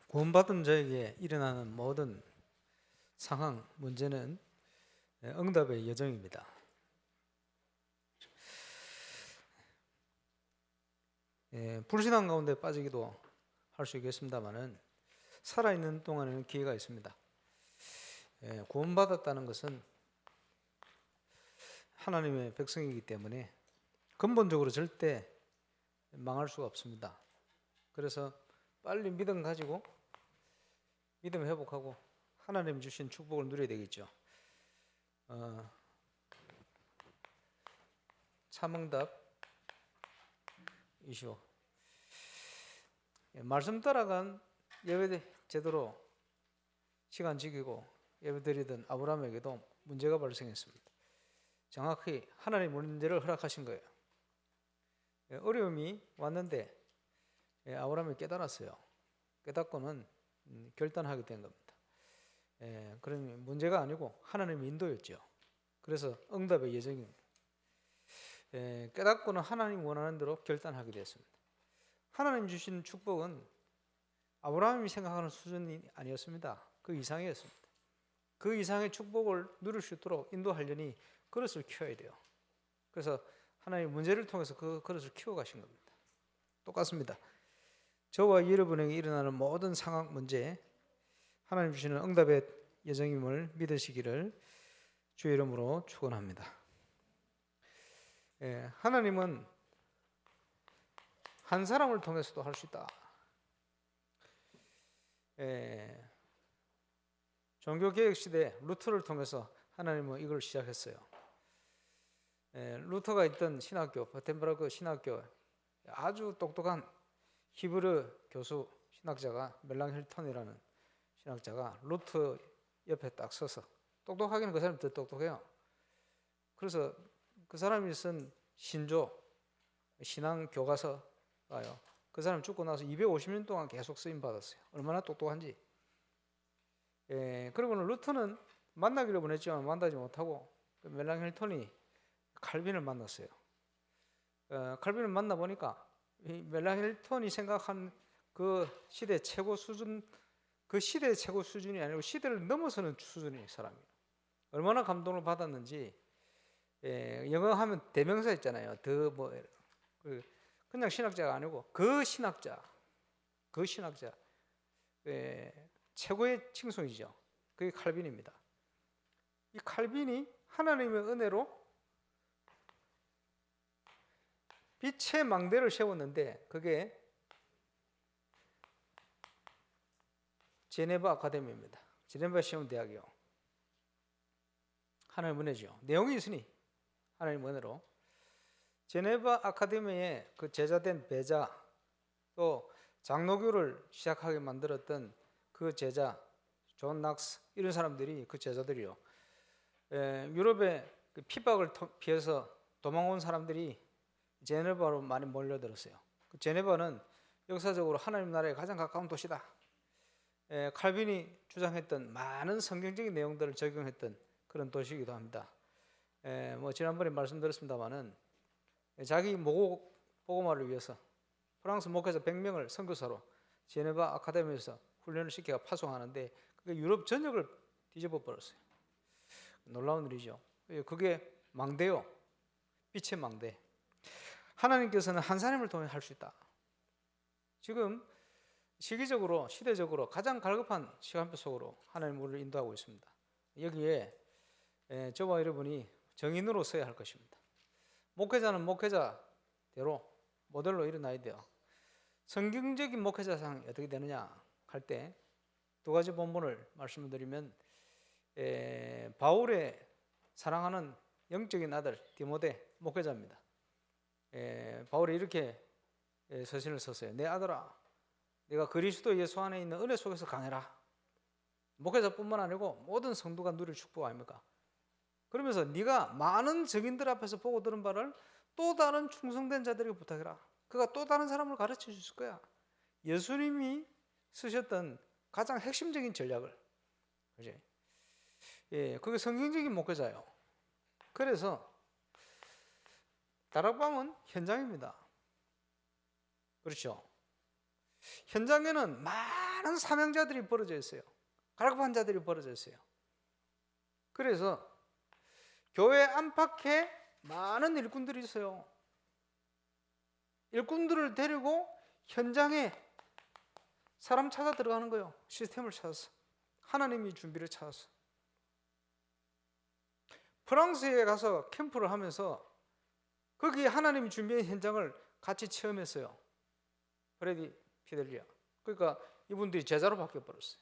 구원받은 자에게 일어나는 모든 상황, 문제는 응답의 여정입니다. 불신앙 가운데 빠지기도 할 수 있겠습니다만은 살아있는 동안에는 기회가 있습니다. 구원받았다는 것은 하나님의 백성이기 때문에 근본적으로 절대 망할 수가 없습니다. 그래서 빨리 믿음 가지고 믿음 회복하고 하나님 주신 축복을 누려야 되겠죠. 참응답 이슈. 말씀 따라간 예배 제대로 시간 지키고 예배 드리던 아브라함에게도 문제가 발생했습니다. 정확히 하나님 문제를 허락하신 거예요. 어려움이 왔는데 아브라함이 깨달았어요. 깨닫고는 결단하게 된 겁니다. 그러면 문제가 아니고 하나님의 인도였죠. 그래서 응답의 예정입니다. 깨닫고는 하나님 원하는 대로 결단하게 됐습니다. 하나님 주신 축복은 아브라함이 생각하는 수준이 아니었습니다. 그 이상이었습니다. 그 이상의 축복을 누릴 수 있도록 인도하려니 그릇을 키워야 돼요. 그래서 하나님 문제를 통해서 그 그릇을 키워가신 겁니다. 똑같습니다. 저와 여러분에게 일어나는 모든 상황 문제, 하나님 주시는 응답의 예정임을 믿으시기를 주의 이름으로 축원합니다. 하나님은 한 사람을 통해서도 할 수 있다. 종교개혁 시대 루터를 통해서 교회는 이걸 시작했어요. 루터가 있던 신학교, 버텐버그 신학교, 아주 똑똑한 히브르 교수 신학자가 멜랑 힐턴이라는 신학자가 루터 옆에 딱 서서, 똑똑하기는 그 사람이 더 똑똑해요. 그래서 그 사람이 쓴 신조, 신앙 교과서가요. 그 사람 죽고 나서 250년 동안 계속 쓰임 받았어요. 얼마나 똑똑한지. 그리고는 루터는 만나기를 원했지만 만나지 못하고 멜랑 힐턴이 칼빈을 만났어요. 칼빈을 만나보니까 멜랑 힐턴이 생각한 그 시대 최고 수준, 그 시대의 최고 수준이 아니고 시대를 넘어서는 수준의 사람이에요. 얼마나 감동을 받았는지. 영어 하면 대명사 있잖아요. 그냥 신학자가 아니고 그 신학자, 최고의 칭송이죠. 그게 칼빈입니다. 이 칼빈이 하나님의 은혜로 빛의 망대를 세웠는데 그게 제네바 아카데미입니다. 제네바 시험대학이요. 하나님 은혜죠. 내용이 있으니 하나님 은혜로 제네바 아카데미의 그 제자된 배자, 또 장로교를 시작하게 만들었던 그 제자 존 낙스, 이런 사람들이 그 제자들이요. 유럽의 그 핍박을 피해서 도망온 사람들이 제네바로 많이 몰려들었어요. 그 제네바는 역사적으로 하나님 나라에 가장 가까운 도시다. 칼빈이 주장했던 많은 성경적인 내용들을 적용했던 그런 도시이기도 합니다. 지난번에 말씀드렸습니다마는 자기 모국 복음화를 위해서 프랑스 목회자 100명을 선교사로 제네바 아카데미에서 훈련을 시켜 파송하는데 그게 유럽 전역을 뒤집어 버렸어요. 놀라운 일이죠. 그게 망대요. 빛의 망대. 하나님께서는 한 사람을 통해 할 수 있다. 지금 시기적으로, 시대적으로 가장 갈급한 시간표 속으로 하나님 우리를 인도하고 있습니다. 여기에 저와 여러분이 정인으로 서야 할 것입니다. 목회자는 목회자대로 모델로 일어나야 돼요. 성경적인 목회자상이 어떻게 되느냐 할 때 두 가지 본문을 말씀을 드리면, 바울의 사랑하는 영적인 아들 디모데 목회자입니다. 바울이 이렇게 서신을 썼어요. 내 아들아, 네가 그리스도 예수 안에 있는 은혜 속에서 강해라. 목회자뿐만 아니고 모든 성도가 누릴 축복 아닙니까? 그러면서 네가 많은 적인들 앞에서 보고 들은 바를 또 다른 충성된 자들에게 부탁해라. 그가 또 다른 사람을 가르쳐 줄 거야. 예수님이 쓰셨던 가장 핵심적인 전략을, 그지? 그게 성경적인 목회자예요. 그래서 다락방은 현장입니다. 그렇죠? 현장에는 많은 사명자들이 벌어져 있어요. 갈급한 자들이 벌어져 있어요. 그래서 교회 안팎에 많은 일꾼들이 있어요. 일꾼들을 데리고 현장에 사람 찾아 들어가는 거예요. 시스템을 찾아서, 하나님이 준비를 찾아서. 프랑스에 가서 캠프를 하면서 거기 하나님이 준비한 현장을 같이 체험했어요. 프레디 피델리아. 그러니까 이분들이 제자로 바뀌어버렸어요.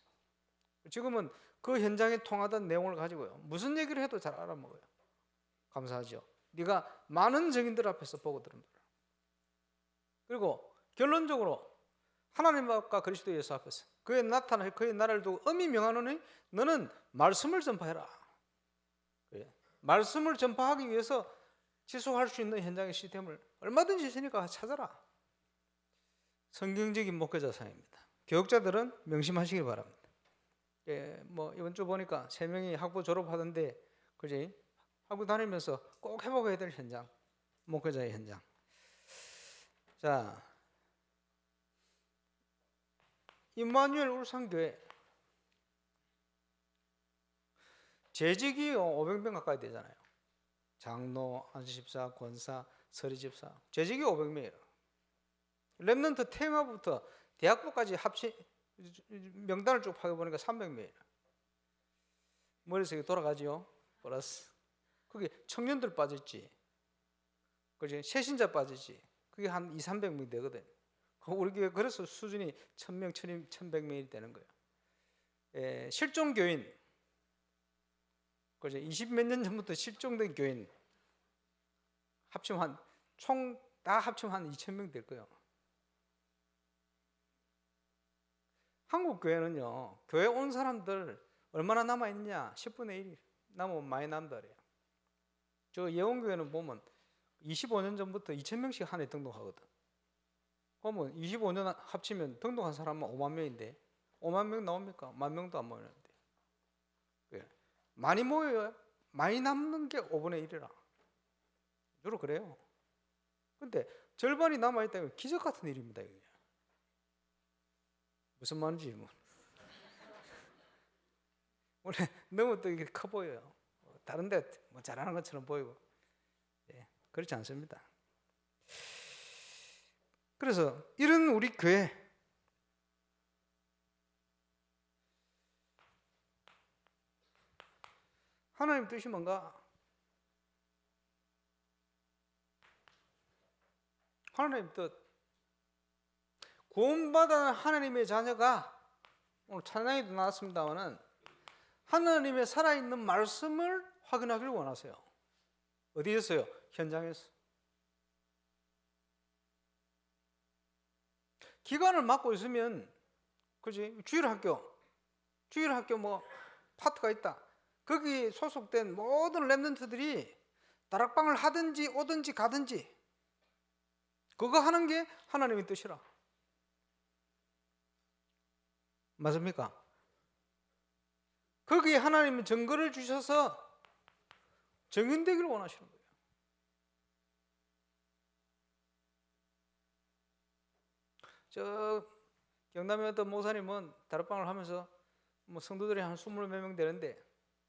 지금은 그 현장에 통하던 내용을 가지고요, 무슨 얘기를 해도 잘 알아먹어요. 감사하죠. 네가 많은 증인들 앞에서 보고 들은 거라. 그리고 결론적으로 하나님과 그리스도 예수 앞에서 그의 나타나 그의 나라를 두고 엄히 명하노니 너는 말씀을 전파해라. 그래. 말씀을 전파하기 위해서 지속할 수 있는 현장의 시스템을 얼마든지 있으니까 찾아라. 성경적인 목회자 사입니다. 교육자들은 명심하시길 바랍니다. 예, 뭐 이번 주 보니까 3명이 학부 졸업하던데, 그지? 학부 다니면서 꼭 해보고 될 현장, 목회자의 현장. 자, 임마누엘 울산교회 재직이 500명 가까이 되잖아요. 장로, 안수집사, 권사, 서리집사, 재직이 500명이에요. 렘넌트 테마부터 대학부까지 합치 명단을 쭉 파고보니까 300명이에요. 머릿속에 돌아가지요. 플러스 그게 청년들 빠졌지, 그지? 새신자 빠졌지. 그게 한 200~300명 되거든. 우리 교회 그래서 수준이 1000명, 1100명이 되는 거예요. 실종 교인, 그죠? 20몇 년 전부터 실종된 교인 합치면 총 다 합치면 한 2000명 될 거예요. 한국 교회는요, 교회 온 사람들 얼마나 남아 있냐? 10분의 1이 남으면 많이 남다 그래요. 저 예원교회는 보면 25년 전부터 2000명씩 한 해 등록하거든. 그러면 25년 합치면 등록한 사람은 5만 명인데 5만 명 나옵니까? 1만 명도 안 모이는데. 많이 모여요. 많이 남는 게 5분의 1이라. 주로 그래요. 근데 절반이 남아있다면 기적 같은 일입니다. 이게. 무슨 말인지 뭐. 원래 너무 또 이게 커 보여요. 다른 데 뭐 잘하는 것처럼 보이고. 네, 그렇지 않습니다. 그래서 이런 우리 교회, 하나님 뜻이 뭔가? 하나님 뜻, 구원받은 하나님의 자녀가, 오늘 찬양에도 나왔습니다마는 하나님의 살아있는 말씀을 확인하길 원하세요. 어디에서요? 현장에서. 기관을 맡고 있으면, 그지? 주일학교 뭐 파트가 있다. 거기 소속된 모든 렘넌트들이 다락방을 하든지 오든지 가든지 그거 하는 게 하나님의 뜻이라. 맞습니까? 거기에 하나님은 증거를 주셔서 증인되기를 원하시는 거예요. 저 경남에 어떤 목사님은 다락방을 하면서 뭐 성도들이 한 20몇 명 되는데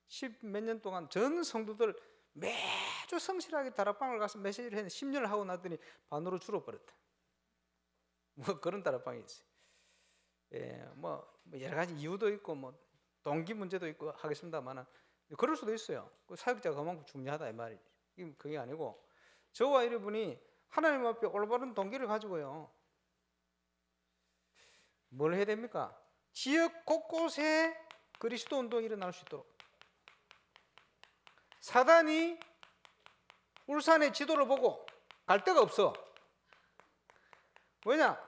10몇 년 동안 전 성도들 매주 성실하게 다락방을 가서 메시지를 했는데 10년을 하고 나더니 반으로 줄어버렸다. 뭐 그런 다락방이 있어요. 예, 뭐 여러 가지 이유도 있고 뭐 동기 문제도 있고 하겠습니다만은 그럴 수도 있어요. 그 사역자가 그만큼 중요하다 이 말이지. 그게 아니고 저와 여러분이 하나님 앞에 올바른 동기를 가지고요, 뭘 해야 됩니까? 지역 곳곳에 그리스도 운동이 일어날 수 있도록. 사단이 울산의 지도를 보고 갈 데가 없어. 왜냐?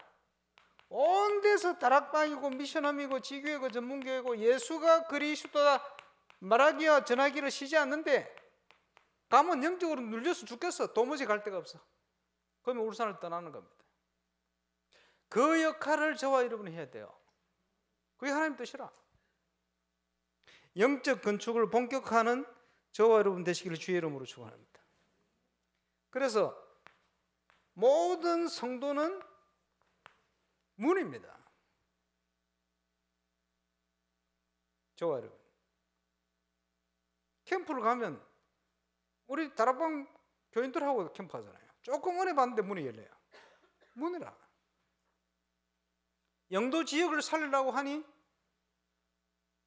온 데서 다락방이고 미션홈이고 지교회고 전문교회고 예수가 그리스도다 말하기와 전하기를 쉬지 않는데 가면 영적으로 눌려서 죽겠어. 도무지 갈 데가 없어. 그러면 울산을 떠나는 겁니다. 그 역할을 저와 여러분이 해야 돼요. 그게 하나님 뜻이라. 영적 건축을 본격화하는 저와 여러분 되시기를 주의 이름으로 축원합니다. 그래서 모든 성도는 문입니다. 저와 여러분, 캠프를 가면 우리 다락방 교인들하고 캠프하잖아요. 조금 은혜 받는데 문이 열려요. 문이라. 영도 지역을 살리려고 하니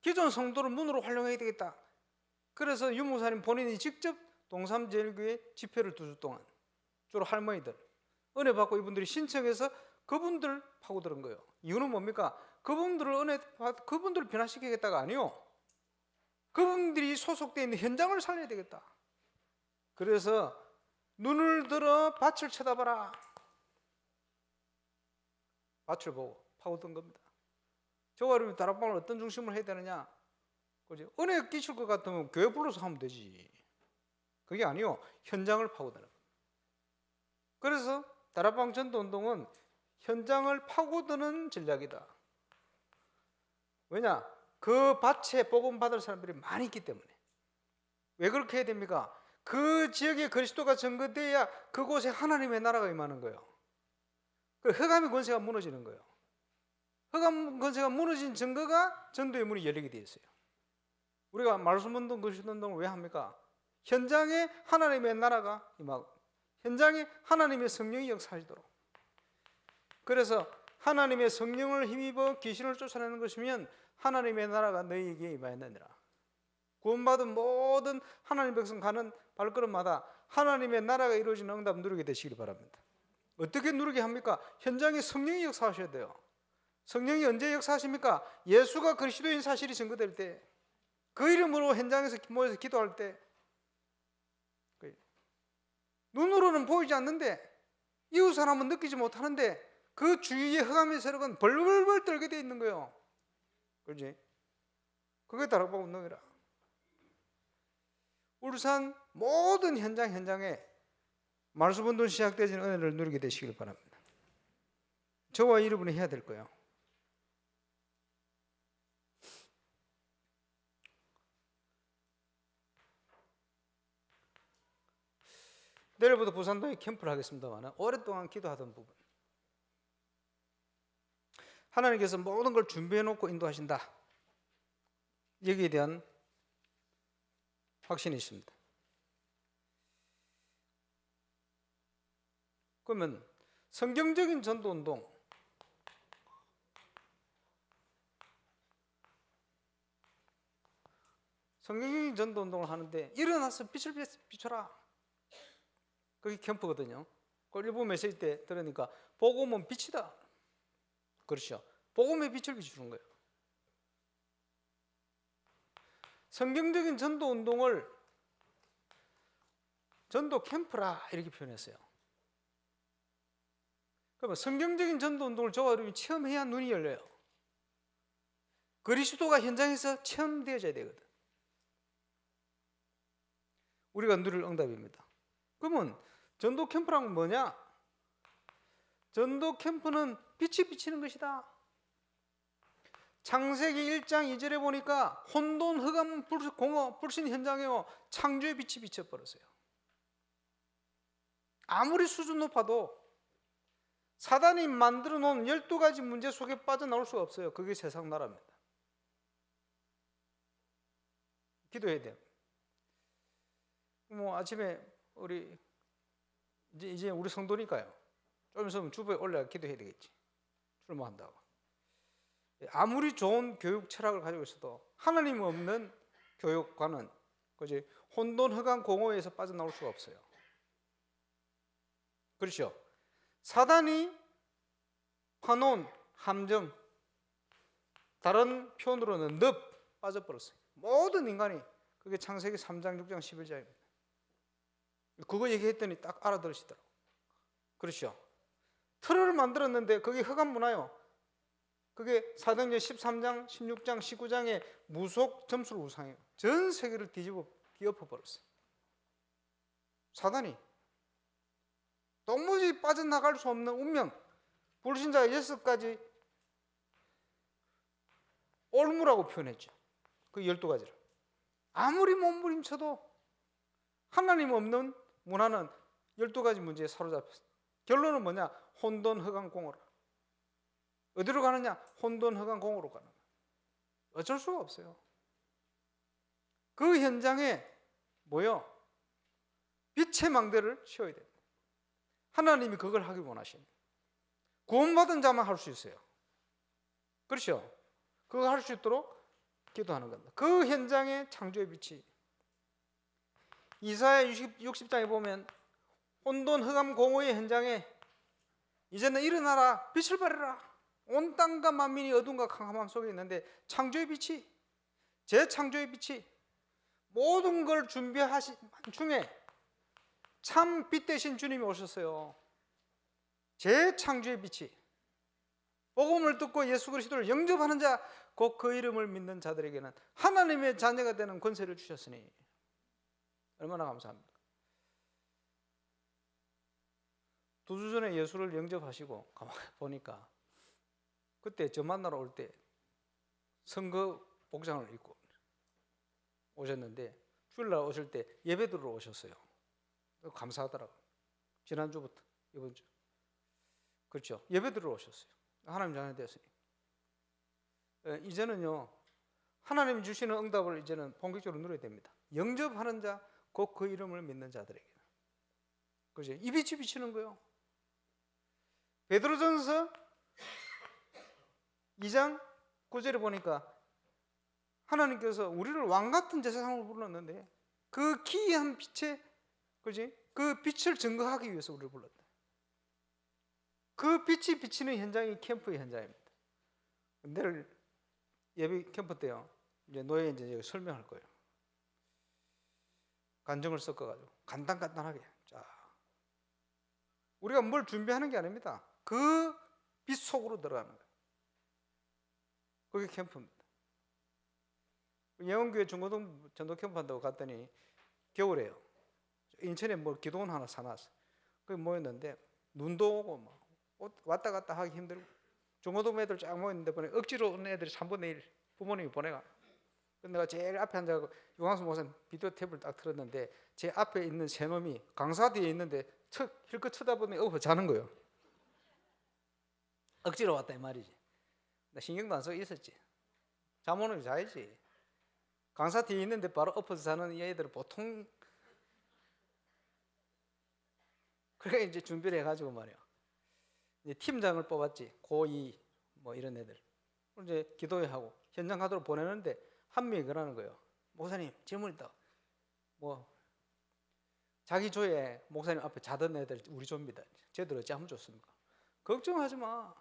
기존 성도를 문으로 활용해야 되겠다. 그래서 유 목사님 본인이 직접 동삼제일교회 집회를 2주 동안, 주로 할머니들 은혜 받고 이분들이 신청해서 그분들 파고드는 거예요. 이유는 뭡니까? 그분들을 변화시키겠다가 아니요, 그분들이 소속되어 있는 현장을 살려야 되겠다. 그래서 눈을 들어 밭을 쳐다봐라. 밭을 보고 파고든 겁니다. 저와 여러분 다락방을 어떤 중심으로 해야 되느냐? 그죠? 은혜 끼칠 것 같으면 교회 불러서 하면 되지. 그게 아니요, 현장을 파고드는 겁니다. 그래서 다락방 전도운동은 현장을 파고드는 전략이다. 왜냐? 그 밭에 복음 받을 사람들이 많이 있기 때문에. 왜 그렇게 해야 됩니까? 그 지역에 그리스도가 전거돼야 그곳에 하나님의 나라가 임하는 거예요. 그 흑암의 권세가 무너지는 거예요. 흑암 권세가 무너진 증거가 전도의 문이 열리게 되어 있어요. 우리가 말씀운동, 거시운동을 왜 합니까? 현장에 하나님의 나라가 임하고 현장에 하나님의 성령이 역사하시도록. 그래서 하나님의 성령을 힘입어 귀신을 쫓아내는 것이면 하나님의 나라가 너희에게 임하였느니라. 구원받은 모든 하나님 백성 가는 발걸음마다 하나님의 나라가 이루어지는 응답 누리게 되시길 바랍니다. 어떻게 누리게 합니까? 현장에 성령이 역사하셔야 돼요. 성령이 언제 역사하십니까? 예수가 그리스도인 사실이 증거될 때, 그 이름으로 현장에서 모여서 기도할 때. 눈으로는 보이지 않는데, 이웃 사람은 느끼지 못하는데 그 주위의 흑암의 세력은 벌벌벌 떨게 돼 있는 거예요. 그렇지? 그게 다락방 운동이라. 울산 모든 현장에 말씀운동 시작되는 은혜를 누리게 되시길 바랍니다. 저와 여러분이 해야 될 거예요. 내일부터 부산동에 캠프를 하겠습니다만 오랫동안 기도하던 부분, 하나님께서 모든 걸 준비해 놓고 인도하신다. 여기에 대한 확신이 있습니다. 그러면 성경적인 전도운동, 성경적인 전도운동을 하는데 일어나서 빛을 비춰라. 그게 캠프거든요. 그 일부 메시지 때 들으니까 복음은 빛이다. 그렇죠. 복음의 빛을 비추는 거예요. 성경적인 전도 운동을 전도 캠프라 이렇게 표현했어요. 그러면 성경적인 전도 운동을 저와 여러분이 체험해야 눈이 열려요. 그리스도가 현장에서 체험되어져야 되거든. 우리가 누릴 응답입니다. 그러면 전도 캠프란 뭐냐? 전도 캠프는 빛이 비치는 것이다. 창세기 1장 2절에 보니까 혼돈, 흑암, 공허, 불신 현장에요 창조의 빛이 비쳐버렸어요. 아무리 수준 높아도 사단이 만들어 놓은 12가지 문제 속에 빠져나올 수가 없어요. 그게 세상 나라입니다. 기도해야 돼요. 아침에 우리 이제 우리 성도니까요. 좀 있으면 주부에 올라가 기도해야 되겠지. 출마한다고. 아무리 좋은 교육 철학을 가지고 있어도 하나님 없는 교육과는 그지 혼돈, 흑암, 공허에서 빠져나올 수가 없어요. 그렇죠? 사단이 파놓은 함정, 다른 표현으로는 늪 빠져버렸어요. 모든 인간이. 그게 창세기 3장, 6장, 11장입니다. 그거 얘기했더니 딱 알아들으시더라고요. 그렇죠? 틀을 만들었는데 그게 흑암 문화요. 그게 사도행전 13장, 16장, 19장의 무속 점수를 우상해요. 전 세계를 뒤엎어 버렸어요. 사단이 도무지 빠져나갈 수 없는 운명, 불신자 6가지 올무라고 표현했죠. 그 12가지를. 아무리 몸부림쳐도 하나님 없는 문화는 12가지 문제에 사로잡혔어요. 결론은 뭐냐? 혼돈, 흑암, 공허라. 어디로 가느냐? 혼돈허감공으로 가는 거예요. 어쩔 수가 없어요. 그 현장에 뭐요? 빛의 망대를 씌워야 됩니다. 하나님이 그걸 하기 원하십니다. 구원받은 자만 할 수 있어요. 그렇죠? 그거 할 수 있도록 기도하는 겁니다. 그 현장에 창조의 빛이, 이사야 60장에 보면 혼돈 흑암 공허의 현장에 이제는 일어나라, 빛을 발해라. 온 땅과 만민이 어둠과 캄캄함 속에 있는데 창조의 빛이, 제 창조의 빛이 모든 걸 준비하신 중에 참 빛 대신 주님이 오셨어요. 제 창조의 빛이, 복음을 듣고 예수 그리스도를 영접하는 자, 곧 그 이름을 믿는 자들에게는 하나님의 자녀가 되는 권세를 주셨으니 얼마나 감사합니까? 2주 전에 예수를 영접하시고 가만히 보니까 그때 저 만나러 올 때 선거 복장을 입고 오셨는데 주일날 오실 때 예배 드리러 오셨어요. 감사하더라고요. 지난주부터 이번 주. 그렇죠. 예배 드리러 오셨어요. 하나님 자녀 되었으니. 이제는요, 하나님이 주시는 응답을 이제는 본격적으로 누려야 됩니다. 영접하는 자, 곧 그 이름을 믿는 자들에게는. 그죠? 이 빛이 비치는 거예요. 베드로전서 2장 9절에 보니까 하나님께서 우리를 왕 같은 제사장으로 불렀는데 그 기이한 빛에, 그지? 그 빛을 증거하기 위해서 우리를 불렀다. 그 빛이 비치는 현장이 캠프의 현장입니다. 내일 예배 캠프 때요, 이제 노예 이제 설명할 거예요. 간증을 섞어가지고 간단하게. 자, 우리가 뭘 준비하는 게 아닙니다. 그 빛 속으로 들어가는 거예요. 그게 캠프입니다. 예원교회 중고등 전도 캠프 한다고 갔더니 겨울에요. 인천에 뭐 기도원 하나 사놨어. 거기 모였는데 눈도 오고 막 왔다 갔다 하기 힘들고 중고등 애들 쫙 모였는데 보니 억지로 온 애들이 3분의 1 부모님이 보내가. 근데 내가 제일 앞에 앉아서 유광수 목사님 비디오 탭을 딱 틀었는데 제 앞에 있는 세 놈이 강사 뒤에 있는데 척 힐끗 쳐다보니 자는 거예요. 억지로 왔다 이 말이지. 나 신경도 안 쓰고 있었지. 잠 오는 게 자야지. 강사 뒤에 있는데 바로 엎어서 자는 이 애들은 보통. 그래 이제 준비를 해가지고 말이야. 이제 팀장을 뽑았지. 고2 뭐 이런 애들. 이제 기도회 하고 현장 가도록 보내는데 한 명이 그러는 거예요. 목사님 질문 있다. 뭐 자기 조에 목사님 앞에 자던 애들 우리 조입니다. 쟤들 어찌 하면 좋습니까? 걱정하지 마.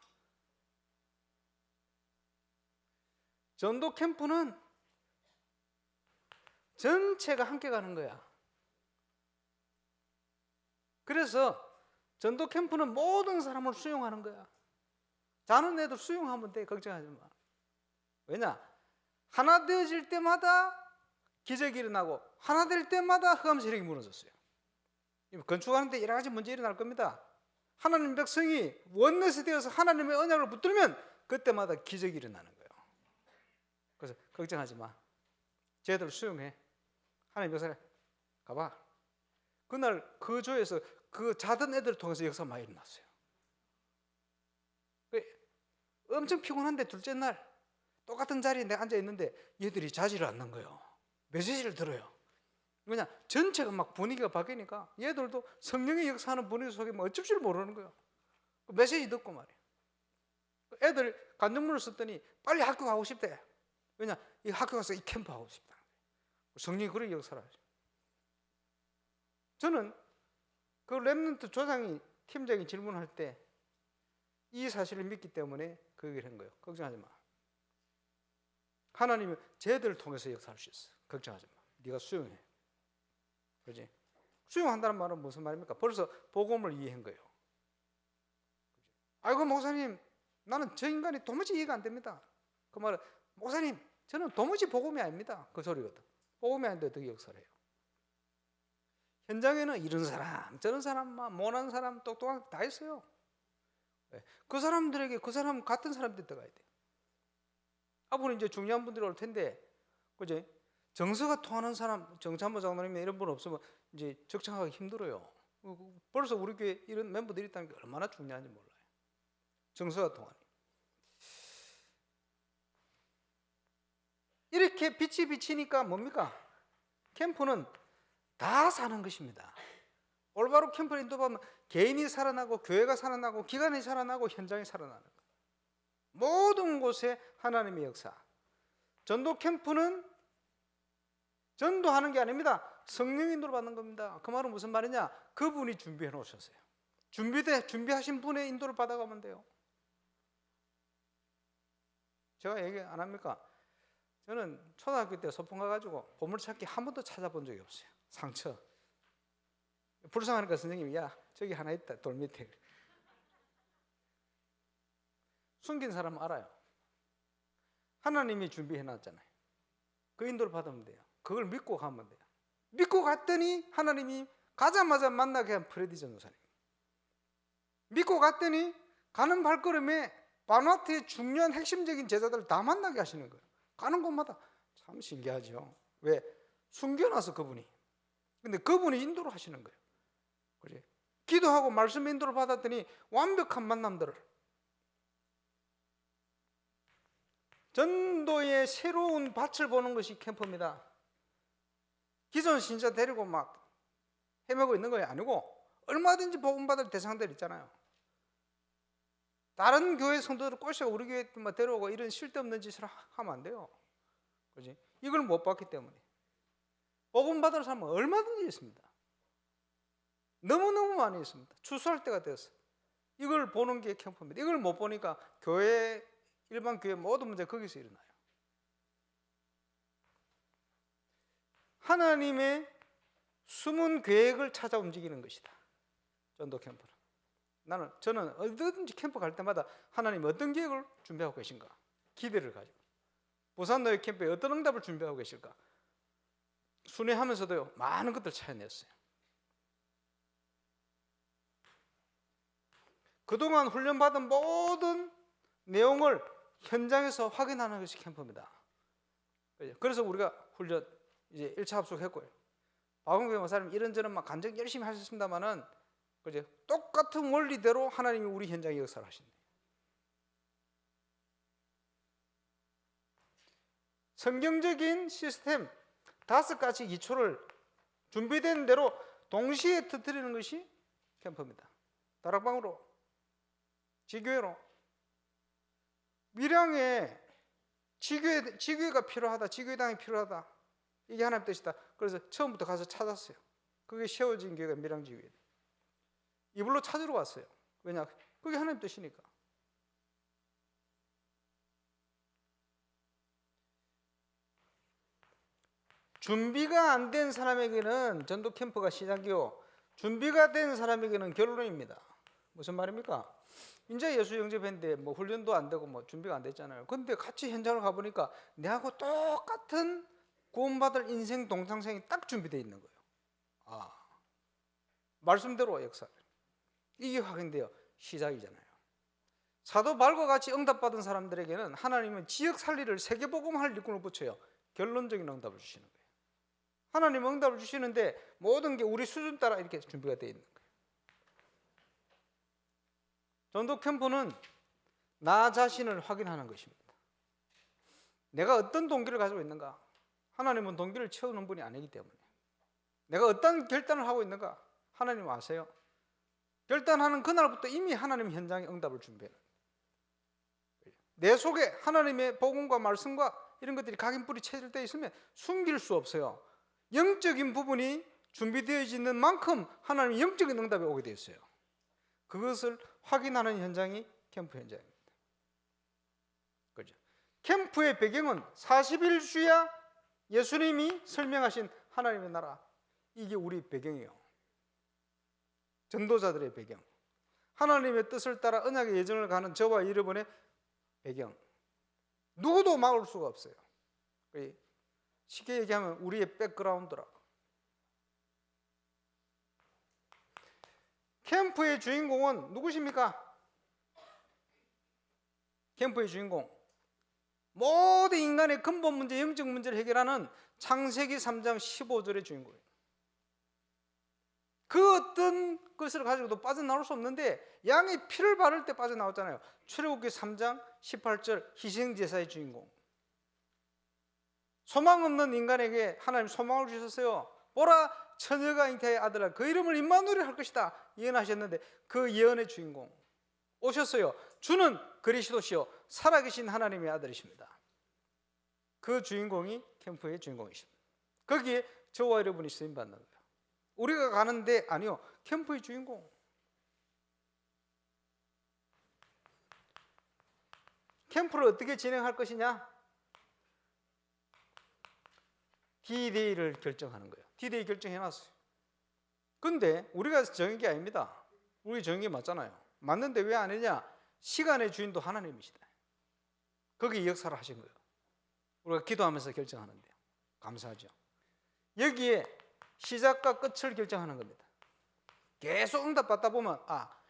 전도 캠프는 전체가 함께 가는 거야. 그래서 전도 캠프는 모든 사람을 수용하는 거야. 자는 애들 수용하면 돼. 걱정하지 마. 왜냐? 하나 되어질 때마다 기적이 일어나고 하나 될 때마다 흑암 세력이 무너졌어요. 건축하는데 여러 가지 문제 일어날 겁니다. 하나님 백성이 원넷이 되어서 하나님의 언약을 붙들면 그때마다 기적이 일어나는 거예요. 그래서 걱정하지 마. 쟤들 수용해. 하나님 백성이 가봐. 그날 그 조에서 그 자던 애들을 통해서 역사가 많이 일어났어요. 엄청 피곤한데 둘째 날 똑같은 자리에 내가 앉아있는데 얘들이 자지를 않는 거예요. 메시지를 들어요. 그냥 전체가 막 분위기가 바뀌니까 얘들도 성령의 역사하는 분위기 속에 뭐 어쩔 줄 모르는 거예요. 메시지 듣고 말이에요. 애들 간증문을 썼더니 빨리 학교 가고 싶대. 왜냐? 이 학교 가서 이 캠프 하고 싶다. 성령이 그런 역사를 하죠. 저는 그 렘넌트 조장이 팀장이 질문할 때 이 사실을 믿기 때문에 그 얘기를 한 거예요. 걱정하지 마. 하나님은 쟤들을 통해서 역사할 수 있어. 걱정하지 마. 네가 수용해. 그렇지? 수용한다는 말은 무슨 말입니까? 벌써 복음을 이해한 거예요. 아이고 목사님, 나는 저 인간이 도무지 이해가 안 됩니다. 그 말은 목사님, 저는 도무지 복음이 아닙니다. 그 소리거든. 복음이 아닌데 어떻게 역사를 해요? 현장에는 이런 사람, 저런 사람, 못난 사람, 똑똑한 다 있어요. 그 사람들에게 그 사람 같은 사람들 들어가야 돼. 앞으로 이제 중요한 분들이 올 텐데, 그지? 정서가 통하는 사람, 정찬모 장로님 이런 분 없으면 이제 적청하기 힘들어요. 벌써 우리 교회 이런 멤버들이 있다는 게 얼마나 중요한지 몰라요. 정서가 통하니. 이렇게 빛이 비치니까 뭡니까? 캠프는 다 사는 것입니다. 올바로 캠프를 인도하면 개인이 살아나고 교회가 살아나고 기관이 살아나고 현장이 살아나는 거예요. 모든 곳에 하나님의 역사. 전도 캠프는 전도하는 게 아닙니다. 성령 인도를 받는 겁니다. 그 말은 무슨 말이냐? 그분이 준비해 놓으셨어요. 준비하신 분의 인도를 받아가면 돼요. 제가 얘기 안 합니까? 저는 초등학교 때 소풍 가가지고 보물찾기 한 번도 찾아본 적이 없어요. 상처. 불쌍하니까 선생님이 야 저기 하나 있다 돌 밑에. 숨긴 사람 알아요. 하나님이 준비해 놨잖아요. 그 인도를 받으면 돼요. 그걸 믿고 가면 돼요. 믿고 갔더니 하나님이 가자마자 만나게 한 프레디 전도사님. 믿고 갔더니 가는 발걸음에 바누아투의 중요한 핵심적인 제자들을 다 만나게 하시는 거예요. 가는 곳마다 참 신기하죠. 왜? 숨겨놔서 그분이. 근데 그분이 인도를 하시는 거예요. 그래? 기도하고 말씀 인도를 받았더니 완벽한 만남들을. 전도의 새로운 밭을 보는 것이 캠프입니다. 기존 신자 데리고 막 헤매고 있는 거 아니고 얼마든지 복음받을 대상들 있잖아요. 다른 교회 성도들을 꼬시고 우리 교회 데려오고 이런 쓸데없는 짓을 하면 안 돼요. 그지? 이걸 못 봤기 때문에. 복음받을 사람은 얼마든지 있습니다. 너무너무 많이 있습니다. 추수할 때가 됐어요. 이걸 보는 게 캠프입니다. 이걸 못 보니까 교회, 일반 교회 모든 문제가 거기서 일어나요. 하나님의 숨은 계획을 찾아 움직이는 것이다. 전도 캠프는. 저는 어디든지 캠프 갈 때마다 하나님 어떤 계획을 준비하고 계신가? 기대를 가지고. 부산 노예 캠프에 어떤 응답을 준비하고 계실까? 순회하면서도요, 많은 것들 찾아냈어요. 그동안 훈련받은 모든 내용을 현장에서 확인하는 것이 캠프입니다. 그래서 우리가 훈련 이제 1차 합숙했고요. 박원경 목사님 이런저런 막 간증 열심히 하셨습니다만은 그죠? 똑같은 원리대로 하나님이 우리 현장에 역사를 하신대요. 성경적인 시스템 5가지 기초를 준비된 대로 동시에 터뜨리는 것이 캠프입니다. 다락방으로, 지교회로, 밀양에 지교회가 필요하다, 지교회당이 필요하다. 이게 하나님 뜻이다. 그래서 처음부터 가서 찾았어요. 그게 세워진 교회가 밀양지교회. 이불로 찾으러 갔어요. 왜냐? 그게 하나님 뜻이니까. 준비가 안 된 사람에게는 전도 캠프가 시작이요. 준비가 된 사람에게는 결론입니다. 무슨 말입니까? 이제 예수 영접했는데 뭐 훈련도 안 되고 뭐 준비가 안 됐잖아요. 근데 같이 현장을 가보니까 내하고 똑같은 구원받을 인생 동창생이 딱 준비되어 있는 거예요. 아, 말씀대로 역사. 이게 확인돼요. 시작이잖아요. 사도 바울과 같이 응답받은 사람들에게는 하나님은 지역 살리를 세계복음할 일꾼을 붙여요. 결론적인 응답을 주시는 거예요. 하나님은 응답을 주시는데 모든 게 우리 수준 따라 이렇게 준비가 되어 있는 거예요. 전도 캠프는 나 자신을 확인하는 것입니다. 내가 어떤 동기를 가지고 있는가? 하나님은 동기를 채우는 분이 아니기 때문에. 내가 어떤 결단을 하고 있는가? 하나님 아세요. 결단하는 그날부터 이미 하나님 현장에 응답을 준비해요. 내 속에 하나님의 복음과 말씀과 이런 것들이 각인뿌리 채질 때 있으면 숨길 수 없어요. 영적인 부분이 준비되어 있는 만큼 하나님의 영적인 응답이 오게 되어 있어요. 그것을 확인하는 현장이 캠프 현장입니다. 그죠? 캠프의 배경은 40일 주야 예수님이 설명하신 하나님의 나라. 이게 우리 배경이에요. 전도자들의 배경. 하나님의 뜻을 따라 언약의 예정을 가는 저와 여러분의 배경. 누구도 막을 수가 없어요. 쉽게 얘기하면 우리의 백그라운드라. 캠프의 주인공은 누구십니까? 캠프의 주인공. 모든 인간의 근본 문제, 영적 문제를 해결하는 창세기 3장 15절의 주인공이에요. 그 어떤 것을 가지고도 빠져나올 수 없는데 양의 피를 바를 때 빠져나왔잖아요. 출애굽기 3장 18절 희생제사의 주인공. 소망 없는 인간에게 하나님 소망을 주셨어요. 보라, 처녀가 잉태의 아들아 그 이름을 임마누엘 할 것이다 예언하셨는데, 그 예언의 주인공 오셨어요. 주는 그리스도시요 살아계신 하나님의 아들이십니다. 그 주인공이 캠프의 주인공이십니다. 거기에 저와 여러분이 쓰임받는 거예요. 우리가 가는데 아니요, 캠프의 주인공. 캠프를 어떻게 진행할 것이냐? D-Day를 결정하는 거예요. D-Day 결정해놨어요. 근데 우리가 정한 게 아닙니다. 우리 정한 게 맞잖아요. 맞는데 왜 안 했냐? 시간의 주인도 하나님이시다. 거기 역사를 하신 거예요. 우리가 기도하면서 결정하는데요. 감사하죠. 여기에 시작과 끝을 결정하는 겁니다. 계속 응답 받다 보면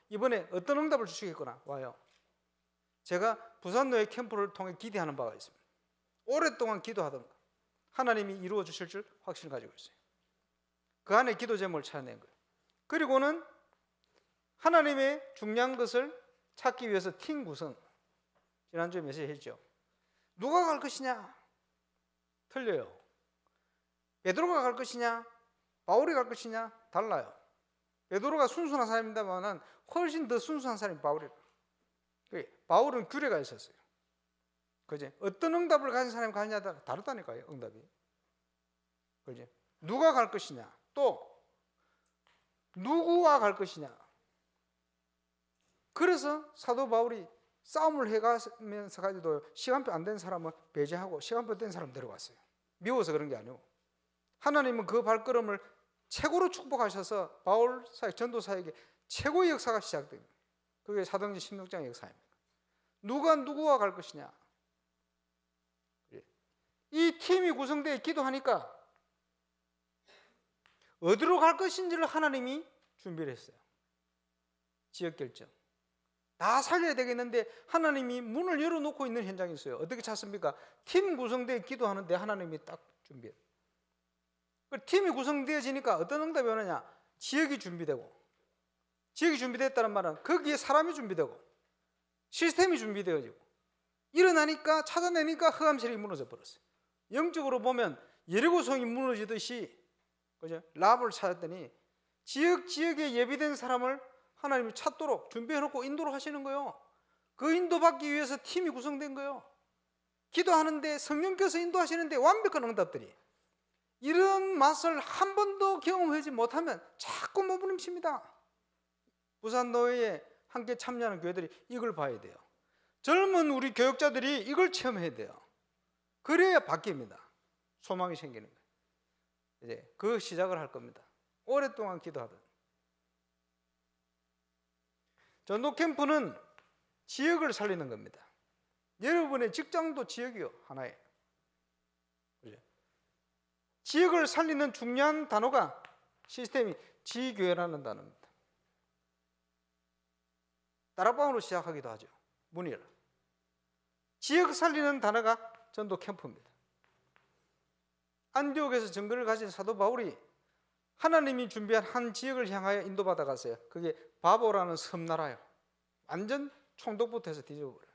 이번에 어떤 응답을 주시겠구나 와요. 제가 부산노예 캠프를 통해 기대하는 바가 있습니다. 오랫동안 기도하던 거 하나님이 이루어 주실 줄 확신을 가지고 있어요. 그 안에 기도 제목을 찾아낸 거예요. 그리고는 하나님의 중요한 것을 찾기 위해서 팀 구성. 지난주에 메시지 했죠. 누가 갈 것이냐? 틀려요. 베드로가 갈 것이냐? 바울이 갈 것이냐? 달라요. 베드로가 순수한 사람입니다만 훨씬 더 순수한 사람이 바울이에요. 바울은 규례가 있었어요. 그지? 어떤 응답을 가진 사람이 가느냐에 따라 다르다니까요, 응답이. 그지? 누가 갈 것이냐? 또 누구와 갈 것이냐? 그래서 사도 바울이 싸움을 해가면서 가지고 시간표 안 된 사람은 배제하고 시간표 된 사람 데려갔어요. 미워서 그런 게 아니고 하나님은 그 발걸음을 최고로 축복하셔서 바울 사역, 전도사에게 최고의 역사가 시작됩니다. 그게 사도행전 16장의 역사입니다. 누가 누구와 갈 것이냐? 이 팀이 구성되어 기도하니까 어디로 갈 것인지를 하나님이 준비를 했어요. 지역 결정. 다 살려야 되겠는데 하나님이 문을 열어놓고 있는 현장이 있어요. 어떻게 찾습니까? 팀 구성되어 기도하는데 하나님이 딱 준비해요. 팀이 구성되어지니까 어떤 응답이 오느냐? 지역이 준비되고, 지역이 준비됐다는 말은 거기에 사람이 준비되고 시스템이 준비되어지고 일어나니까 찾아내니까 흑암실이 무너져 버렸어요. 영적으로 보면 여리고성이 무너지듯이, 그죠? 라합을 찾았더니 지역에 예비된 사람을 하나님이 찾도록 준비해놓고 인도를 하시는 거예요. 그 인도받기 위해서 팀이 구성된 거예요. 기도하는데 성령께서 인도하시는데 완벽한 응답들이. 이런 맛을 한 번도 경험하지 못하면 자꾸 머무름칩니다. 부산노예에 함께 참여하는 교회들이 이걸 봐야 돼요. 젊은 우리 교역자들이 이걸 체험해야 돼요. 그래야 바뀝니다. 소망이 생기는 거예요. 이제 그 시작을 할 겁니다. 오랫동안 기도하던. 전도 캠프는 지역을 살리는 겁니다. 여러분의 직장도 지역이요, 하나예요. 그죠? 지역을 살리는 중요한 단어가, 시스템이 지교회라는 단어입니다. 다락방으로 시작하기도 하죠. 문이라. 지역 살리는 단어가 전도 캠프입니다. 안디옥에서 정글을 가진 사도 바울이 하나님이 준비한 한 지역을 향하여 인도받아 갔어요. 그게 바보라는 섬나라예요. 완전 총독부터 해서 뒤집어버려요.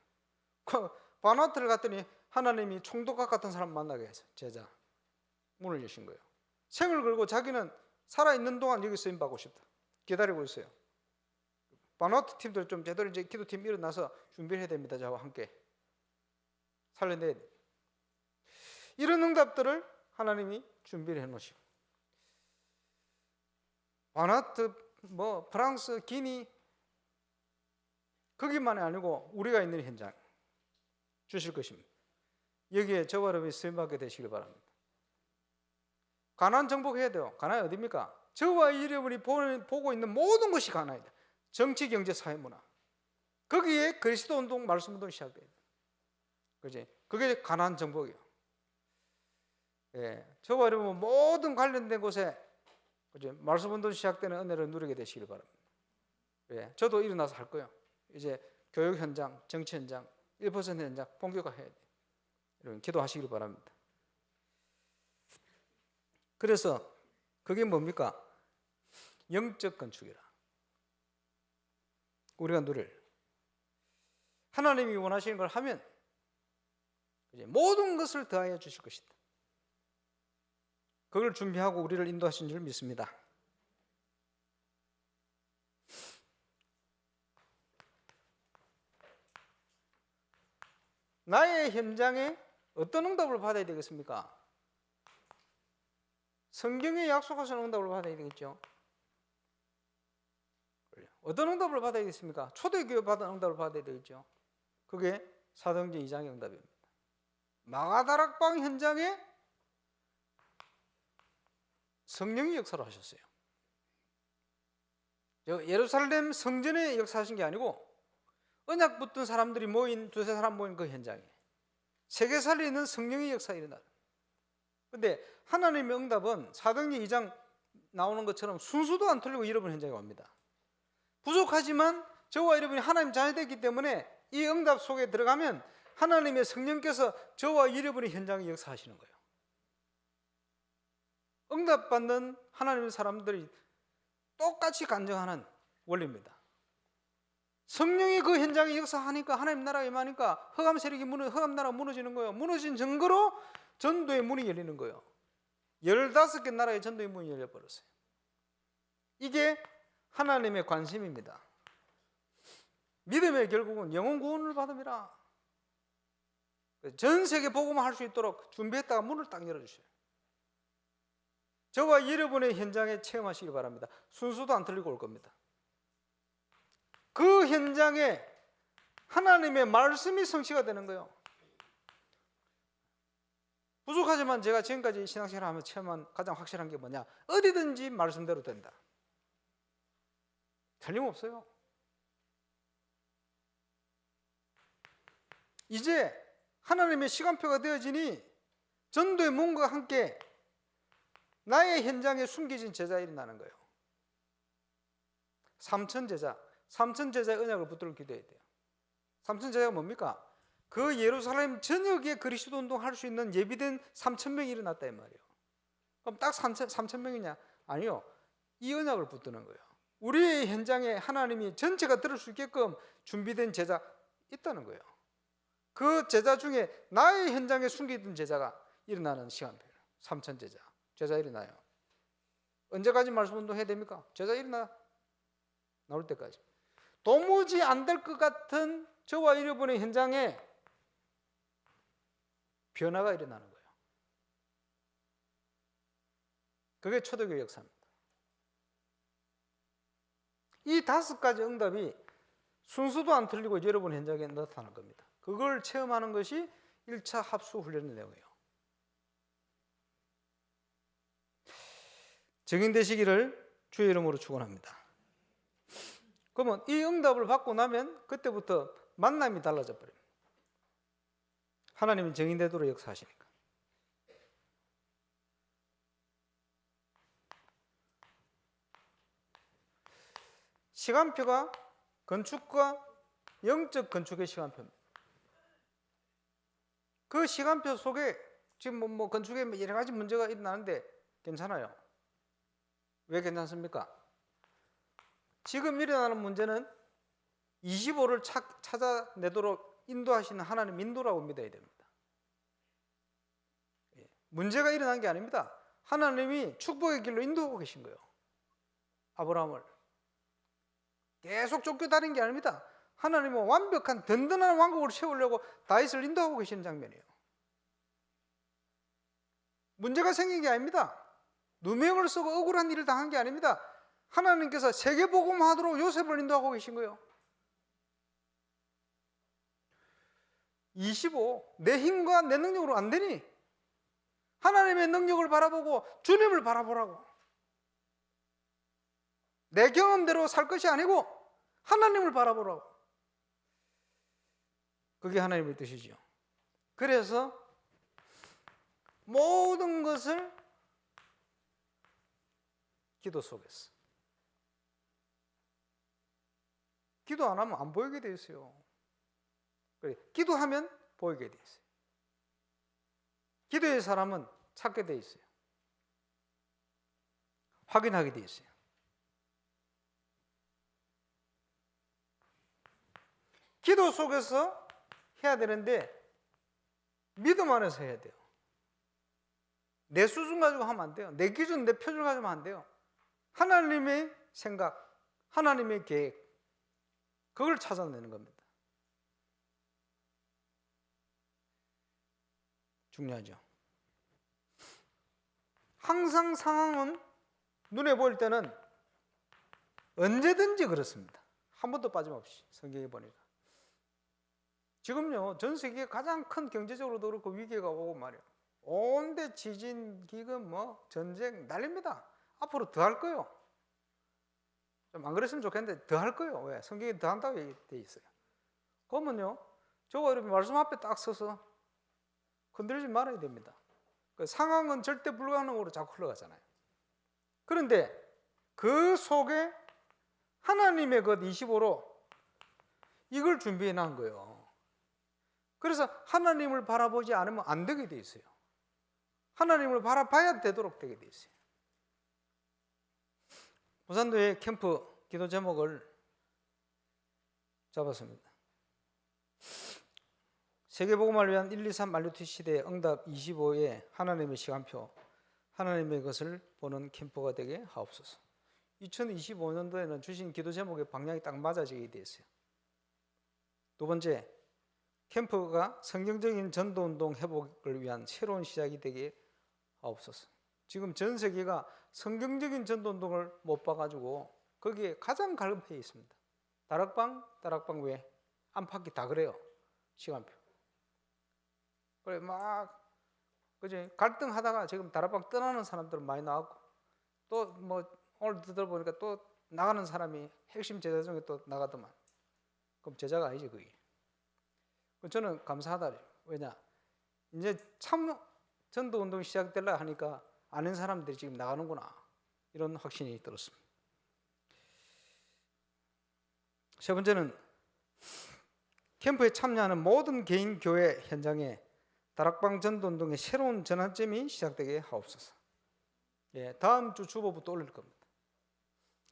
바나트를 갔더니 하나님이 총독각 같은 사람 만나게 해서 제자 문을 여신 거예요. 생을 걸고 자기는 살아있는 동안 여기 쓰임받고 싶다. 기다리고 있어요. 바나트 팀들 좀 제대로 이제 기도팀 일어나서 준비를 해야 됩니다. 저와 함께 살려내야 돼. 이런 응답들을 하나님이 준비를 해놓으시고, 바나트, 프랑스, 기니, 거기만이 아니고 우리가 있는 현장 주실 것입니다. 여기에 저와 여러분이 쓰임받게 되시길 바랍니다. 가나안 정복해야 돼요. 가나안이 어디입니까? 저와 여러분이 보고 있는 모든 것이 가나안이다. 정치, 경제, 사회, 문화. 거기에 그리스도 운동, 말씀 운동이 시작돼요. 그지? 그게 가나안 정복이에요. 예, 저와 여러분 모든 관련된 곳에, 그죠? 말씀 운동 시작되는 은혜를 누리게 되시길 바랍니다. 예, 저도 일어나서 할 거예요. 이제 교육 현장, 정치 현장, 1% 현장 본격화해야 돼요. 여러분 기도하시길 바랍니다. 그래서 그게 뭡니까? 영적 건축이라. 우리가 누릴, 하나님이 원하시는 걸 하면 이제 모든 것을 더하여 주실 것이다. 그걸 준비하고 우리를 인도하신 줄 믿습니다. 나의 현장에 어떤 응답을 받아야 되겠습니까? 성경에 약속하신 응답을 받아야 되겠죠. 어떤 응답을 받아야겠습니까? 초대교회 받은 응답을 받아야 되겠죠. 그게 사도행전 2장의 응답입니다. 마가다락방 현장에 성령이 역사를 하셨어요. 예루살렘 성전에 역사하신 게 아니고 언약 붙은 사람들이 모인 두세 사람 모인 그 현장에 세계살에 있는 성령의 역사가 일어나요. 그런데 하나님의 응답은 사도행전 2장 나오는 것처럼 순수도 안 틀리고 잃어버린 현장에 옵니다. 부족하지만 저와 여러분이 하나님 자녀됐기 때문에 이 응답 속에 들어가면 하나님의 성령께서 저와 여러분의 현장에 역사하시는 거예요. 응답받는 하나님의 사람들이 똑같이 간증하는 원리입니다. 성령이 그 현장에 역사하니까 하나님 나라가 임하니까 흑암 세력이 흑암 나라가 무너지는 거예요. 무너진 증거로 전도의 문이 열리는 거예요. 15개 나라의 전도의 문이 열려버렸어요. 이게 하나님의 관심입니다. 믿음의 결국은 영혼 구원을 받음이라. 전 세계 복음을 할 수 있도록 준비했다가 문을 딱 열어주셔요. 저와 여러분의 현장에 체험하시기 바랍니다. 순수도 안 틀리고 올 겁니다. 그 현장에 하나님의 말씀이 성취가 되는 거예요. 부족하지만 제가 지금까지 신앙생활을 하면서 체험한 가장 확실한 게 뭐냐? 어디든지 말씀대로 된다. 틀림없어요. 이제 하나님의 시간표가 되어지니 전도의 문과 함께 나의 현장에 숨겨진 제자가 일어나는 거예요. 삼천제자. 삼천제자의 언약을 붙들고 기도해야 돼요. 삼천제자가 뭡니까? 그 예루살렘 전역에 그리스도 운동할 수 있는 예비된 3,000명이 일어났다 이 말이에요. 그럼 딱 3,000명이냐? 아니요. 이 언약을 붙드는 거예요. 우리의 현장에 하나님이 전체가 들을 수 있게끔 준비된 제자 있다는 거예요. 그 제자 중에 나의 현장에 숨겨진 제자가 일어나는 시간표예요. 3,000제자. 제자 일어나요. 언제까지 말씀 운동해야 됩니까? 제자 일어나 나올 때까지. 도무지 안 될 것 같은 저와 여러분의 현장에 변화가 일어나는 거예요. 그게 초대교회 역사입니다. 이 5가지 응답이 순수도 안 틀리고 여러분 현장에 나타날 겁니다. 그걸 체험하는 것이 1차 합수 훈련의 내용이에요. 증인되시기를 주의 이름으로 축원합니다. 그러면 이 응답을 받고 나면 그때부터 만남이 달라져 버립니다. 하나님은 증인되도록 역사하시니까. 시간표가 건축과 영적 건축의 시간표입니다. 그 시간표 속에 지금 뭐 건축에 여러 가지 문제가 일어나는데 괜찮아요. 왜 괜찮습니까? 지금 일어나는 문제는 25를 찾아내도록 인도하시는 하나님 인도라고 믿어야 됩니다. 문제가 일어난 게 아닙니다. 하나님이 축복의 길로 인도하고 계신 거예요. 아브라함을 계속 쫓겨다닌 게 아닙니다. 하나님은 완벽한 든든한 왕국을 세우려고 다윗을 인도하고 계시는 장면이에요. 문제가 생긴 게 아닙니다. 누명을 쓰고 억울한 일을 당한 게 아닙니다. 하나님께서 세계복음화하도록 요셉을 인도하고 계신 거예요. 25. 내 힘과 내 능력으로 안 되니 하나님의 능력을 바라보고 주님을 바라보라고. 내 경험대로 살 것이 아니고 하나님을 바라보라고. 그게 하나님의 뜻이죠. 그래서 모든 것을 기도 속에서. 기도 안 하면 안 보이게 돼 있어요. 그래, 기도하면 보이게 돼 있어요. 기도의 사람은 찾게 돼 있어요. 확인하게 돼 있어요. 기도 속에서 해야 되는데 믿음 안에서 해야 돼요. 내 수준 가지고 하면 안 돼요. 내 기준, 내 표준 가지고 하면 안 돼요. 하나님의 생각, 하나님의 계획, 그걸 찾아내는 겁니다. 중요하죠. 항상 상황은 눈에 보일 때는 언제든지 그렇습니다. 한 번도 빠짐없이 성경에 보니까. 지금요, 전 세계에 가장 큰 경제적으로도 그렇고 위기가 오고 말이에요. 온데 지진, 기근, 전쟁 난립니다. 앞으로 더 할 거예요. 좀 안 그랬으면 좋겠는데 더 할 거예요. 왜? 성경에 더 한다고 돼 있어요. 그러면요, 저거 이렇게 말씀 앞에 딱 서서 건드리지 말아야 됩니다. 그 상황은 절대 불가능으로 자꾸 흘러가잖아요. 그런데 그 속에 하나님의 것 25로 이걸 준비해 놓은 거예요. 그래서 하나님을 바라보지 않으면 안 되게 돼 있어요. 하나님을 바라봐야 되도록 되게 돼 있어요. 부산도의 캠프 기도 제목을 잡았습니다. 세계복음을 위한 1, 2, 3 말루트 시대의 응답 25의 하나님의 시간표, 하나님의 것을 보는 캠프가 되게 하옵소서. 2025년도에는 주신 기도 제목의 방향이 딱 맞아지게 되어 있어요. 두 번째, 캠프가 성경적인 전도운동 회복을 위한 새로운 시작이 되게 하옵소서. 지금 전 세계가 성경적인 전도운동을 못 봐가지고 거기에 가장 갈급해 있습니다. 다락방 외에 안팎이 다 그래요. 시간표. 그래 그지 갈등하다가 지금 다락방 떠나는 사람들은 많이 나왔고 또 오늘 들어보니까 또 나가는 사람이 핵심 제자 중에 또 나가더만. 그럼 제자가 아니지 그게. 저는 감사하다. 왜냐? 이제 참 전도 운동이 시작되려 하니까 아는 사람들이 지금 나가는구나. 이런 확신이 들었습니다. 세 번째는 캠프에 참여하는 모든 개인 교회 현장에 다락방 전도 운동의 새로운 전환점이 시작되게 하옵소서. 다음 주 주보부터 올릴 겁니다.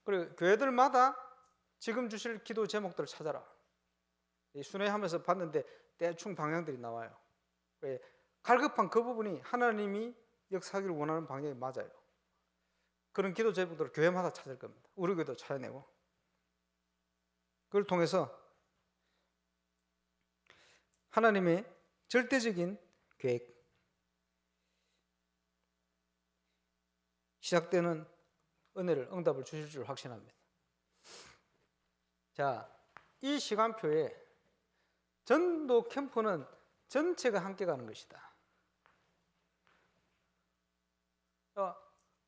그리고 교회들마다 지금 주실 기도 제목들을 찾아라. 순회하면서 봤는데 대충 방향들이 나와요. 갈급한 그 부분이 하나님이 역사하기를 원하는 방향이 맞아요. 그런 기도 제목들을 교회마다 찾을 겁니다. 우리 교회도 찾아내고 그걸 통해서 하나님의 절대적인 계획, 시작되는 은혜를 응답을 주실 줄 확신합니다. 자, 이 시간표에 전도 캠프는 전체가 함께 가는 것이다.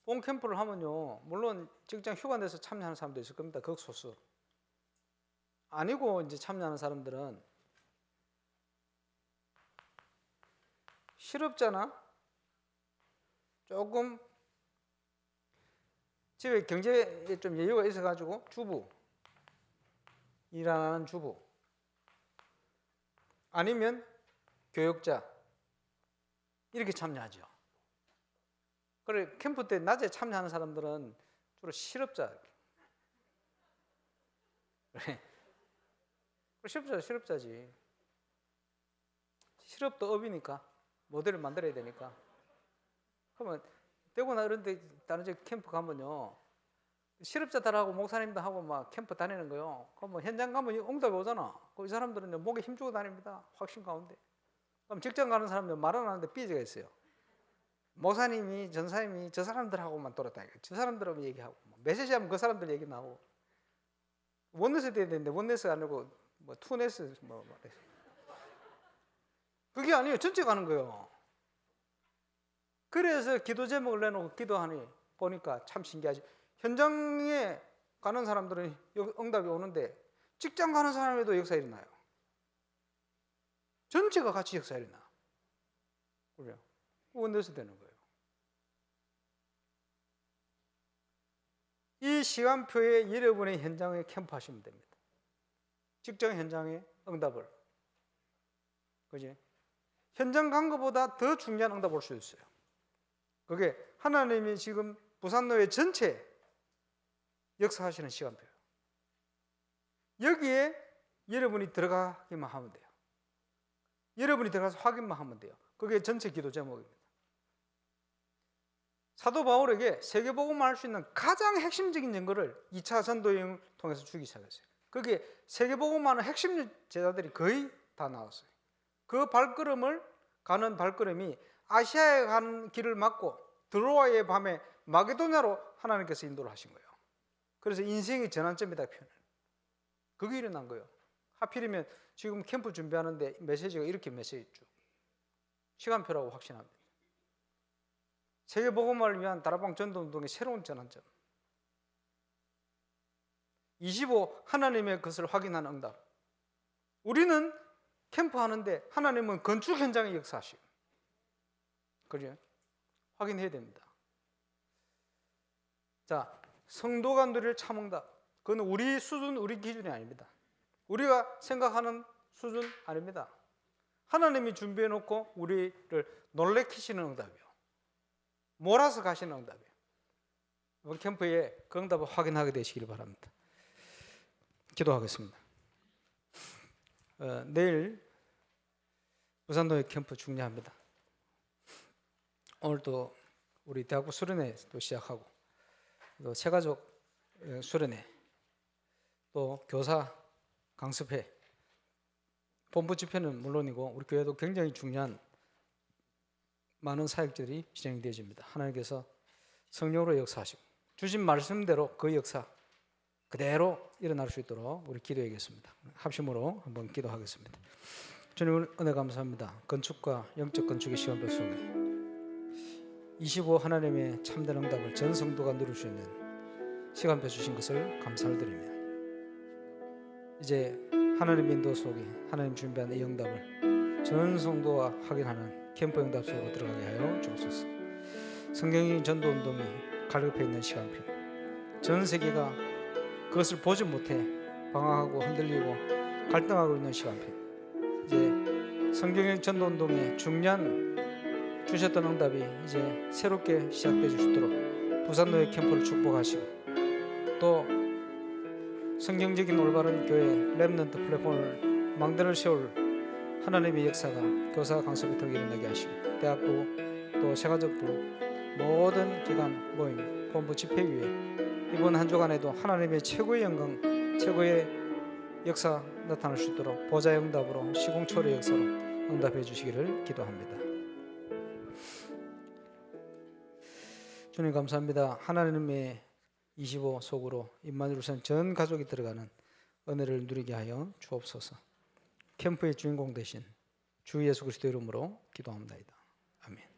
본 캠프를 하면요, 물론 직장 휴가 내서 참여하는 사람도 있을 겁니다. 극소수. 아니고 이제 참여하는 사람들은 실업자나 조금 집에 경제에 좀 여유가 있어가지고 주부, 일 안 하는 주부, 아니면 교역자 이렇게 참여하죠. 그래 캠프 때 낮에 참여하는 사람들은 주로 실업자. 그래 실업자지. 실업도 업이니까 모델을 만들어야 되니까. 그러면 대구나 이런 데 다른 데 캠프 가면요, 실업자들하고 목사님들하고 막 캠프 다니는 거요. 그럼 현장 가면 응답이 오잖아. 그 사람들은 목에 힘주고 다닙니다. 확신 가운데. 그럼 직장 가는 사람들은 말 안 하는데 삐지가 있어요. 목사님이, 전사님이 저 사람들하고만 돌아다니고 저 사람들하고 얘기하고 메시지 하면 그 사람들 얘기 나오고 원네스 돼야 되는데 원네스가 아니고 투네스 그게 아니에요. 전체 가는 거예요. 그래서 기도 제목을 내놓고 기도하니 보니까 참 신기하지. 현장에 가는 사람들은 응답이 오는데 직장 가는 사람에도 역사 일어나요. 전체가 같이 역사 일어나. 그래요. 원내에서 되는 거예요. 이 시간표에 여러분의 현장에 캠프하시면 됩니다. 직장 현장의 응답을. 그지? 현장 간 것보다 더 중요한 응답 올 수 있어요. 그게 하나님이 지금 부산노회 전체 역사하시는 시간표예요. 여기에 여러분이 들어가기만 하면 돼요. 여러분이 들어가서 확인만 하면 돼요. 그게 전체 기도 제목입니다. 사도 바울에게 세계복음을 할 수 있는 가장 핵심적인 증거를 2차 전도여행을 통해서 주기 시작했어요. 거기에 세계복음하는 핵심 제자들이 거의 다 나왔어요. 그 발걸음을 가는 발걸음이 아시아에 가는 길을 막고 드로아의 밤에 마게도냐로 하나님께서 인도를 하신 거예요. 그래서 인생의 전환점이다 표현해요. 그게 일어난 거예요. 하필이면 지금 캠프 준비하는데 메시지가 이렇게 메시지 쭉 시간표라고 확신합니다. 세계복음화를 위한 다락방 전도운동의 새로운 전환점. 25. 하나님의 것을 확인하는 응답. 우리는 캠프 하는데 하나님은 건축 현장에 역사하시고, 그죠? 확인해야 됩니다. 자, 성도가 누릴 참응답. 그건 우리 수준, 우리 기준이 아닙니다. 우리가 생각하는 수준 아닙니다. 하나님이 준비해 놓고 우리를 놀래키시는 응답이요. 몰아서 가시는 응답이에요. 이번 캠프에 그 응답을 확인하게 되시길 바랍니다. 기도하겠습니다. 내일 부산도의 캠프 중요합니다. 오늘 또 우리 대학부 수련회 또 시작하고 또 새가족 수련회 또 교사 강습회 본부 집회는 물론이고 우리 교회도 굉장히 중요한 많은 사역들이 진행이 되어집니다. 하나님께서 성령으로 역사하시고 주신 말씀대로 그 역사 그대로 일어날 수 있도록 우리 기도하겠습니다. 합심으로 한번 기도하겠습니다. 주님 은혜 감사합니다. 건축과 영적 건축의 시간표 속에 25 하나님의 참된 응답을 전 성도가 누릴 수 있는 시간표 주신 것을 감사를 드리며 이제 하나님의 인도 속에 하나님 준비한 이 응답을 전 성도가 확인하는 캠프 응답 속으로 들어가게 하여 주옵소서. 성경적인 전도운동이 갈급해 있는 시간표, 전 세계가 그것을 보지 못해 방황하고 흔들리고 갈등하고 있는 시간표, 이제 성경적 전도운동의 중요한 주셨던 응답이 이제 새롭게 시작될 수 있도록 부산노예 캠프를 축복하시고 또 성경적인 올바른 교회 렘넌트 플랫폼을 망대를 세울 하나님의 역사가 교사 강습을 통해 일어나게 하시고 대학부 또 세가족부 모든 기관 모임 본부 집회 위에 이번 한 주간에도 하나님의 최고의 영광 최고의 역사 나타날 수 있도록 보좌의 응답으로 시공초월의 역사로 응답해 주시기를 기도합니다. 주님 감사합니다. 하나님의 25 속으로 임마누엘산 전 가족이 들어가는 은혜를 누리게 하여 주옵소서. 캠프의 주인공 되신 주 예수 그리스도 이름으로 기도합니다. 아멘.